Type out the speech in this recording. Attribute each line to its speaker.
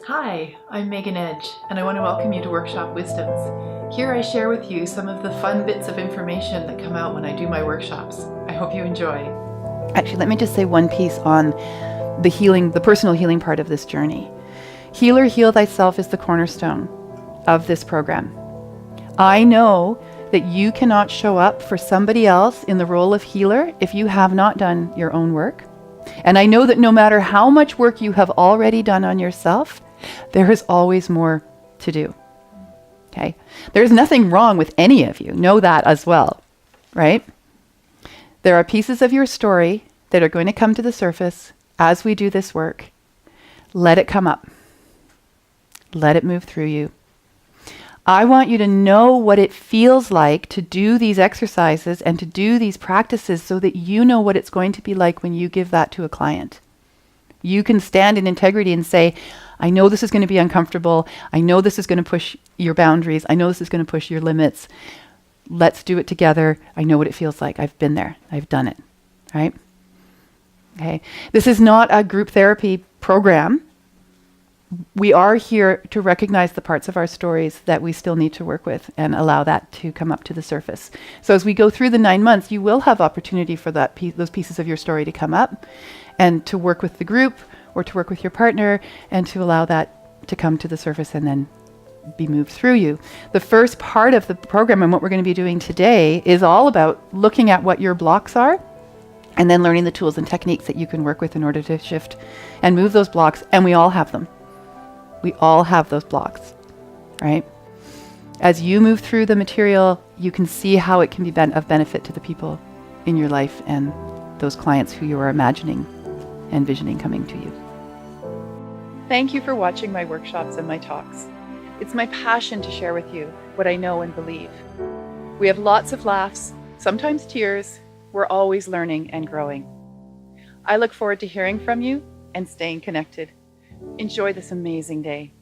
Speaker 1: Hi, I'm Megan Edge, and I want to welcome you to Workshop Wisdoms. Here I share with you some of the fun bits of information that come out when I do my workshops. I hope you enjoy.
Speaker 2: Actually, let me just say one piece on the healing, the personal healing part of this journey. Healer, Heal Thyself is the cornerstone of this program. I know that you cannot show up for somebody else in the role of healer if you have not done your own work. And I know that no matter how much work you have already done on yourself, there is always more to do. Okay? There's nothing wrong with any of you. Know that as well, right? There are pieces of your story that are going to come to the surface as we do this work. Let it come up. Let it move through you. I want you to know what it feels like to do these exercises and to do these practices so that you know what it's going to be like when you give that to a client. You can stand in integrity and say, I know this is going to be uncomfortable. I know this is going to push your boundaries. I know this is going to push your limits. Let's do it together. I know what it feels like. I've been there. I've done it. Right? Okay. This is not a group therapy program. We are here to recognize the parts of our stories that we still need to work with and allow that to come up to the surface. So as we go through the 9 months, you will have opportunity for those pieces of your story to come up and to work with the group or to work with your partner and to allow that to come to the surface and then be moved through you. The first part of the program and what we're going to be doing today is all about looking at what your blocks are and then learning the tools and techniques that you can work with in order to shift and move those blocks. And we all have them. We all have those blocks, right? As you move through the material, you can see how it can be of benefit to the people in your life and those clients who you are imagining and visioning coming to you. Thank you for watching my workshops and my talks. It's my passion to share with you what I know and believe. We have lots of laughs, sometimes tears. We're always learning and growing. I look forward to hearing from you and staying connected. Enjoy this amazing day.